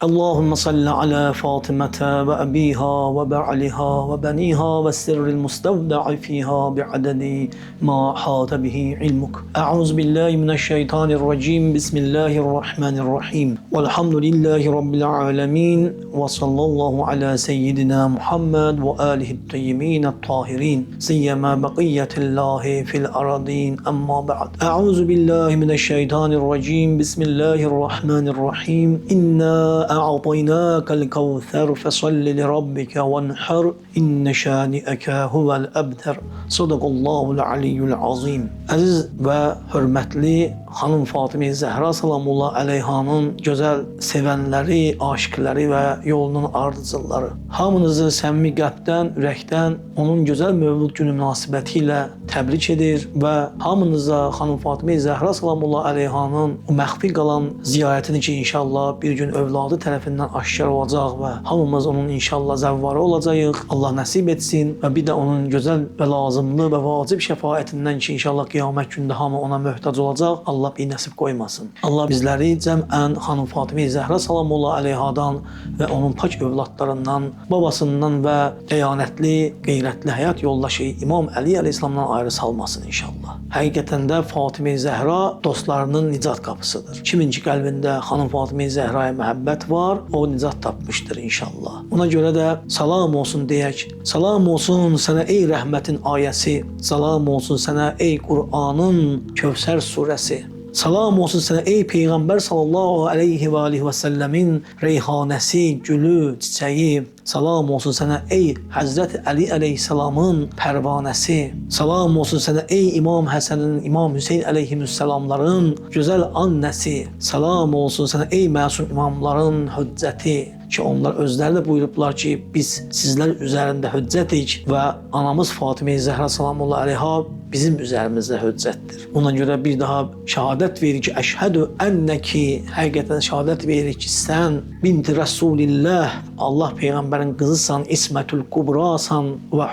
اللهم صل على فاطمة وأبيها وبعلها وبنيها والسر المستودع فيها بعدد ما حاط به علمك. أعوذ بالله من الشيطان الرجيم. بسم الله الرحمن الرحيم. والحمد لله رب العالمين وصلى الله على سيدنا محمد وآله الطيبين الطاهرين سيما بقية الله في الأراضين. أما بعد، أعوذ بالله من الشيطان الرجيم. بسم الله الرحمن الرحيم. إنا أعطيناك الكوثر فصل لربك وانحر إن شانئك هو الأبتر. Sadaqallahul aliyyul azim. Aziz ve hürmetli hanım Fatıma Zəhra salamullah aleyhanın gözəl sevənləri, aşıqları və yolunun ardıcılları. Hamınızı səmimi qəlbdən, ürəkdən onun gözəl mövlud günü münasibəti ilə təbrik edir və hamınıza hanım Fatıma Zəhra salamullah aleyhanın o məxfi qalan ziyarətini ki inşallah bir gün övladı tərəfindən aşkar olacaq və hamımız onun inşallah zəvvarı olacağıq. Allah nəsib etsin və bir də onun gözəl və lazımlı və vacib şəfaətindən ki inşallah qiyamət günündə hamı ona möhtac olacaq. Allah bir nəsib qoymasın. Allah bizləri cəmən hanım Fatıma Zəhra salamullah aleyhadan və onun pak övladlarından, babasından və dəyanətli, qeyrətli həyat yoldaşı İmam Əli əleyhissalamdan ayrı salmasın inşallah. Həqiqətən də Fatıma Zəhra dostlarının nicat qapısıdır. Kimin ki qəlbində hanım Fatıma Zəhraya məhəbbət var, o nicat tapmışdır inşallah. Ona görə də salam olsun deyək. Salam olsun sənə ey rəhmətin ayəsi. Salam olsun sənə ey Qur'anın Kövsər surəsi. Salam olsun sənə ey Peyğəmbər sallallahu aleyhi və alihi və səlləmin reyhanəsi, gülü, çiçəyi. Salam olsun sənə ey Həzrət Əli əleyhissalamın pərvanəsi. Salam olsun sənə ey İmam Həsənin, İmam Hüseyn əleyhissalamların gözəl annəsi. Salam olsun sənə ey məsum imamların hüccəti. Ki onlar özləri də buyurublar ki biz sizlər üzərində hüccətik və anamız Fatıma Zəhra salamullah aleyha bizim üzərimizdə hüccətdir. Ona görə bir daha şəhadət verir ki əşhədü ennəki, həqiqətən şəhadət verir ki sən binti Rasulillah, Allah Peyğəmbərin qızısan, İsmətül Kubrasan və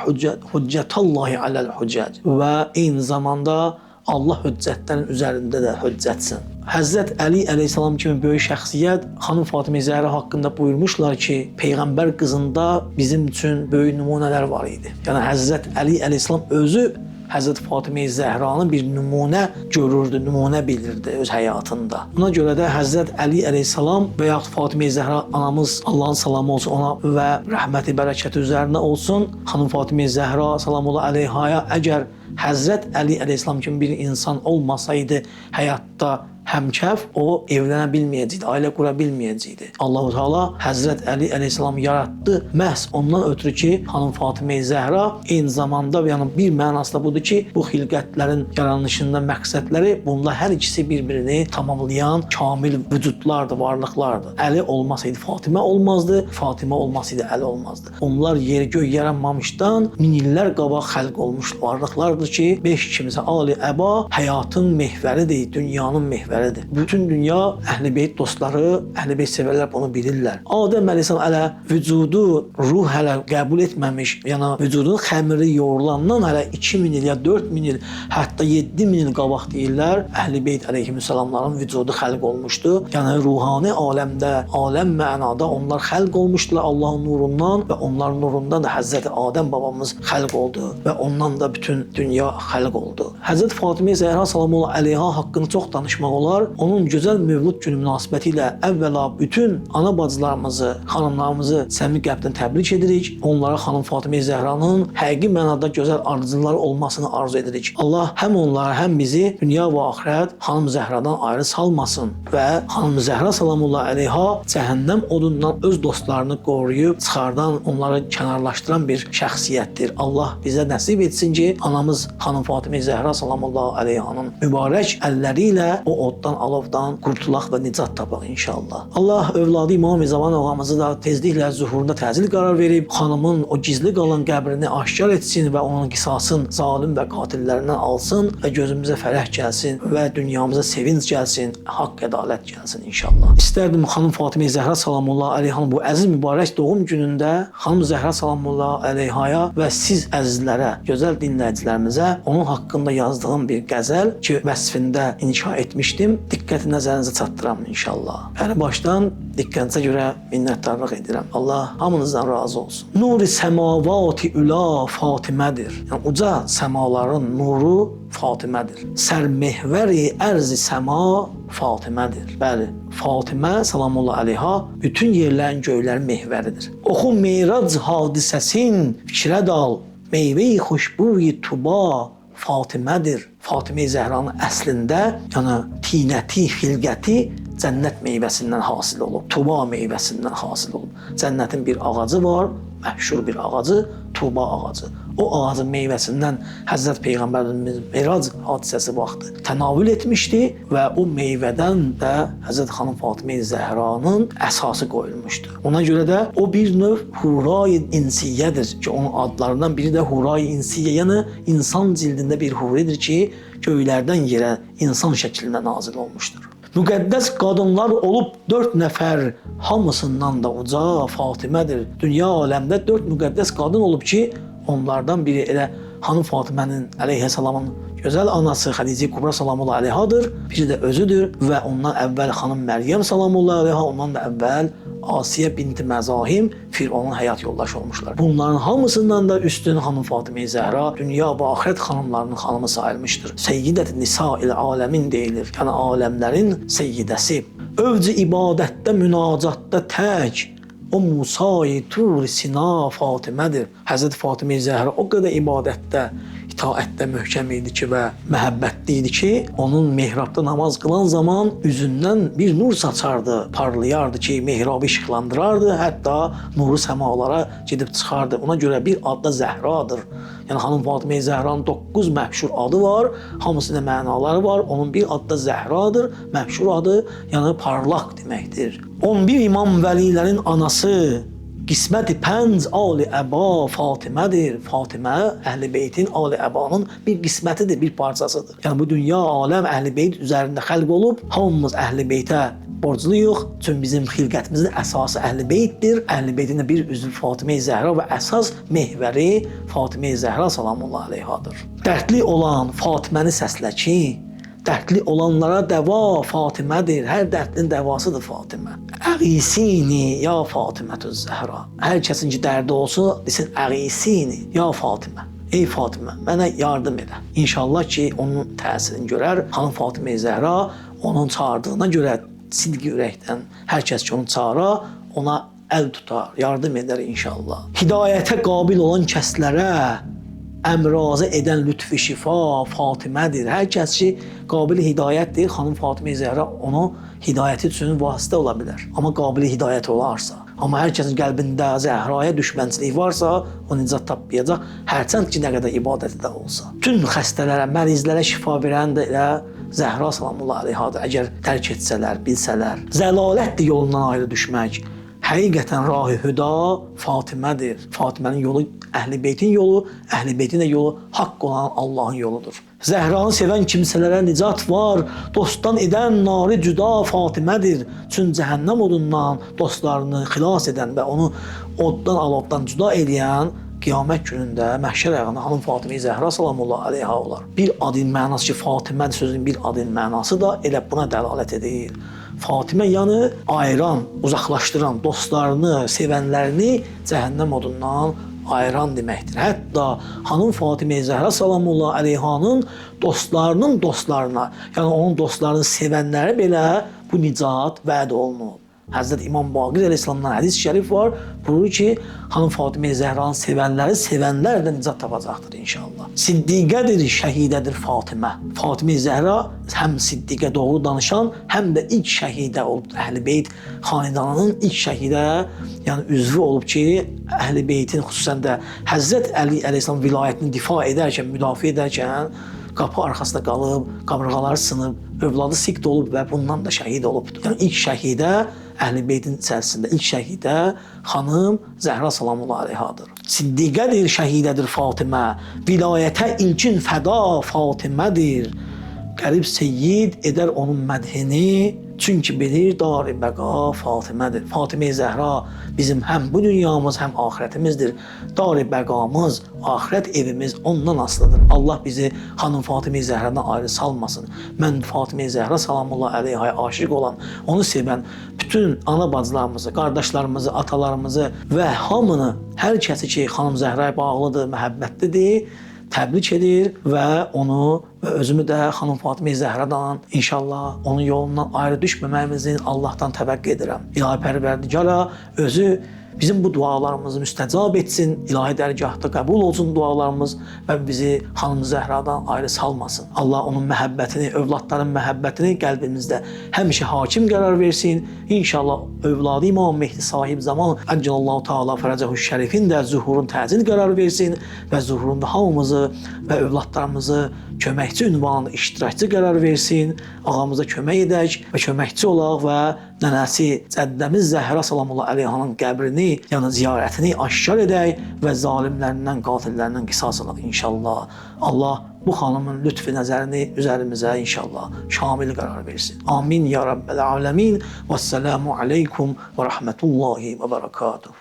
hüccətallahi aləl hüccəc və eyni zamanda Allah hüccətlərin üzərində də hüccətsin. Həzrət Əli əleyhissalam kimi böyük şəxsiyyət xanım Fatıma Zəhra haqqında buyurmuşlar ki, Peyğəmbər qızında bizim üçün böyük nümunələr var idi. Yəni Həzrət Əli əleyhissalam özü Həzrət Fatıma Zəhranı bir nümunə görürdü, nümunə bilirdi öz həyatında. Buna görə də Həzrət Əli əleyhissalam və yaxud Fatıma Zəhra anamız Allahın salamı olsun ona və rəhməti, bərəkəti üzərinə olsun. Xanım Fatıma Zəhra salamullah aleyhaya əgər Həzrət Əli əleyhissalam kimi bir insan olmasaydı həyatda həmkəf o evlənə bilməyəcəkdi, ailə qura bilməyəcəkdi. Allah-u Teala Həzrət Əli əleyhissalam yaratdı məhz ondan ötürü ki, xanım Fatıma Zəhra eyni zamanda yəni bir mənası da budur ki, bu xilqətlərin yaranışında məqsədləri bunlar hər ikisi bir-birini tamamlayan kamil vücudlardır, varlıqlardır. Əli olmasaydı Fatıma olmazdı, Fatıma olmasaydı Əli olmazdı. Onlar yer göy yaranmamışdan min illər qabaq xəlq olmuş varlıqlardır ki, beş kimsə ali əba həyatın mehvəridir, dünyanın mehvəridir. Bütün dünya Əhl-i Beyt dostları, Əhl-i Beyt sevərlər bunu bilirlər. Adəm əleyhissalam hələ vücudu, ruh hələ qəbul etməmiş, yəni vücudun xəmiri yoğurulandan hələ 2000 il ya 4000 il, hətta 7000 il qabaq deyirlər, Əhl-i Beyt əleyhissalamların vücudu xəlq olmuşdu. Yəni ruhani aləmdə, aləm mənada onlar xəlq olmuşdular Allahın nurundan və onların nurundan da Həzrəti Adəm babamız xəlq oldu və ondan da bütün dünya xəlq oldu. Həzrət Fatıma Zəhra salamullah aleyha haqqında çox danışmaq olar. Onun gözəl mövlud günü münasibəti ilə əvvəla bütün ana bacılarımızı, xanımlarımızı səmimi qəlbdən təbrik edirik. Onlara xanım Fatıma Zəhranın həqiqi mənada gözəl arzuları olmasını arzu edirik. Allah həm onlara, həm bizi dünya və axirət xanım Zəhradan ayrı salmasın və xanım Zəhra salamullah aleyha cəhənnəm odundan öz dostlarını qoruyub çıxardan, onları kənarlaşdıran bir şəxsiyyətdir. Allah bizə nəsib etsin ki, anamız xanım Fatıma Zəhra salamullah aleyhanın mübarək əlləri ilə o oddan, alovdan qurtulaq və nicat tapaq inşallah. Allah övladı İmam Zaman ağamızı da tezliklə zuhurunda təcil qərar verib, xanımın o gizli qalan qəbrini aşkar etsin və onun qisasın zalim və qatillərindən alsın və gözümüzə fərəh gəlsin və dünyamıza sevinç gəlsin, haqq ədalət gəlsin inşallah. İstərdim xanım Fatıma Zəhra salamullah aleyhanın bu əziz mübarək doğum günündə xanım Zəhra salamullah aleyhaya və siz əzizlərə, gözəl dinləyicilərimizə onun haqqında yazdığım bir qəzəl ki, vəsfində inşa etmişdim. etdim, diqqəti nəzərinizə çatdıram inşallah. Yəni başdan diqqətinizə görə minnətdarlıq edirəm. Allah hamınızdan razı olsun. Nuri səmavati üla Fatimədir. Yəni uca səmaların nuru Fatimədir. Sərmehvəri ərzi səma Fatimədir. Bəli, Fatimə salamullah əleyha bütün yerlərin, göylərin mehvəridir. Oxu Meyrac hadisəsin fikrə dal. Meyve-i xoşbuyi tuba Fatimədir. Fatimə-i Zəhranın əslində, yəni tinəti, xilqəti cənnət meyvəsindən hasil olub, tuba meyvəsindən hasil olub. Cənnətin bir ağacı var, məşhur bir ağacı, tuba ağacı. O ağacın meyvəsindən Həzrət Peyğəmbərimiz Meyrac hadisəsi vaxtı tənavül etmişdi və o meyvədən də Həzrət xanım Fatimə-i Zəhranın əsası qoyulmuşdu. Ona görə də o bir növ Hurayı İnsiyyədir ki, onun adlarından biri də Hurayı İnsiyyə, yəni insan cildində bir huridir ki, göylərdən yerə insan şəklində nazil olmuşdur. Müqəddəs qadınlar olub 4 nəfər, hamısından da uca Fatimədir. Dünya aləmdə 4 müqəddəs qadın olub ki, onlardan biri elə Xanım Fatimənin əleyhissalamın gözəl anası Xədicə Kubra salamullah əleyhadır. Biri də özüdür və ondan əvvəl xanım Məryəm salamullah əleyha, ondan da əvvəl Asiyə binti Məzahim Fironun həyat yoldaşı olmuşlar. Bunların hamısından da üstün xanım Fatimə-i Zəhra dünya və axirət xanımlarının xanımı sayılmışdır. Seyyidət nisa'il aləmin deyilir. Yəni aləmlərin seyyidəsi. Övcü ibadətdə, münacatda tək o Musa-i Tur Sina Fatimədir. Həzrət Fatimə-i Zəhra o qədər ibadətdə, itaətdə möhkəm idi ki və məhəbbətli idi ki, onun mehrabda namaz qılan zaman üzündən bir nur saçardı, parlayardı ki, mehrabı işıqlandırardı, hətta nuru səmalara gedib çıxardı. Ona görə bir adda Zəhradır. Yəni xanım Fatimə-i Zəhranın 9 məşhur adı var, hamısında mənaları var. Onun bir adda Zəhradır, məşhur adı, yəni parlaq deməkdir. 11 imam vəlilərin anası, qismət-i pənc ali əba Fatimədir. Fatimə Əhl-i Beytin ali əbanın bir qismətidir, bir parçasıdır. Yəni bu dünya aləm Əhl-i Beyt üzərində xəlq olub, hamımız Əhl-i Beytə borcluyuq. Çünki bizim xilqətimizin əsası Əhl-i Beytdir. Əhl-i Beytin də bir üzvü Fatimə-i Zəhra və əsas mehvəri Fatimə-i Zəhra salamullah əleyhadır. Dərdli olan Fatiməni səslə ki, dərdli olanlara dəva Fatimədir. Hər dərdin dəvasıdır Fatimə. Əğisini ya Fatimətüz Zəhra. Hər kəsin ki dərdi olsa, desin əğisini ya Fatimə. Ey Fatimə, mənə yardım edə. İnşallah ki, onun təsirini görər. Xanım Fatimə-i Zəhra onun çağırdığına görə sidqi ürəkdən hər kəs ki onu çağıra, ona əl tutar, yardım edər inşallah. Hidayətə qabil olan kəslərə əmrazə edən lütf-i şifa Fatimədir. Hər kəs ki qabili hidayətdir, xanım Fatimə-i Zəhra onu hidayəti üçün vasitə ola bilər. Amma qabili hidayət olarsa, amma hər kəsin qəlbində Zəhraya düşmənçilik varsa, o nicat tapmayacaq, hərçənd ki nə qədər ibadəti də olsa. Bütün xəstələrə, mərizlərə şifa verən də elə Zəhra salamullah əleyhadır. Əgər tərk etsələr, bilsələr, zəlalətdir yolundan ayrı düşmək. Həqiqətən rahi hüda Fatimədir. Fatimənin yolu Əhl-i Beytin yolu, Əhl-i Beytin də yolu haqq olan Allahın yoludur. Zəhranı sevən kimsələrə nicat var, dostdan edən nari cüda Fatimədir. Çün cəhənnəm odundan dostlarını xilas edən və onu oddan, alovdan cüda edən qiyamət günündə məhşər ayağında xanım Fatimə-i Zəhra salamullah əleyha olar. Bir adın mənası ki, Fatimədir sözünün bir adın mənası da elə buna dəlalət edir. Fatimə yəni ayıran, uzaqlaşdıran dostlarını, sevənlərini cəhənnəm odundan ayıran deməkdir. Hətta xanım Fatimə-i Zəhra salamullah əleyhanın dostlarının dostlarına, yəni onun dostlarını sevənləri belə bu nicat vəd olunub. Həzrət İmam Baqir əleyhissalamdan hədis şərif var. Buyurur ki, xanım Fatimə-i Zəhranın sevənləri, sevənlər də nicat tapacaqdır inşallah. Siddiqədir, şəhidədir Fatimə. Fatimə-i Zəhra həm siddiqə doğru danışan, həm də ilk şəhidə olub. Əhl-i Beyt xanidanının ilk şəhidə, yəni üzvü olub ki, Əhl-i Beytin xüsusən də Həzrət Əli əleyhissalam vilayətini difa edərkən, müdafiə edərkən qapı arxasında qalıb, qabrğaları sınıb, övladı sikt olub və bundan da şəhid olubdur. Yəni ilk şəhidə Əhl-i Beytin içərisində ilk şəhidə xanım Zəhra salamullah əleyhadır. Siddiqədir, şəhidədir Fatimə. Vilayətə ilkin fəda Fatimədir. Qərib seyyid edər onun mədhini, Çünki bilir dar-i bəqa Fatimədir. Fatimə-i Zəhra bizim həm bu dünyamız, həm axirətimizdir. Dar-i bəqamız, axirət evimiz ondan asılıdır. Allah bizi xanım Fatimə-i Zəhradan ayrı salmasın. Mən Fatimə-i Zəhra salamullah əleyhaya aşiq olan, onu sevən bütün ana bacılarımızı, qardaşlarımızı, atalarımızı və hamını, hər kəsi ki, xanım Zəhraya bağlıdır, məhəbbətlidir, təbrik edir və onu və özümü də xanım Fatimə Zəhradan inşallah onun yolundan ayrı düşməməyimizin Allahdan təvəqqə edirəm. İlahi Pərvərdigara özü bizim bu dualarımızı müstəcab etsin, ilahi dərgahda qəbul olsun dualarımız və bizi xanım Zəhradan ayrı salmasın. Allah onun məhəbbətini, övladların məhəbbətini qəlbimizdə həmişə hakim qərar versin. İnşallah övladı İmam Mehdi sahib zaman Əcəlallahu Teala fərəcəhu şərifin də zuhurun təcil qərar versin və zuhurunda hamımızı və övladlarımızı köməkçi ünvanında iştirakçı qərar versin. Ağamıza kömək edək və köməkçi olaq və nənəsi Cəddəmiz Zəhra salamullah əleyhanın qəbrini, yəni ziyarətini aşkar edək və zalimlərindən, qatillərindən qisas alaq inşallah. Allah bu xanımın lütfi nəzərini üzərimizə inşallah şamil qərar versin. Amin ya Rabbəl aləmin. Vəssalamu aleykum və rəhmətullahi və bərəkatuhu.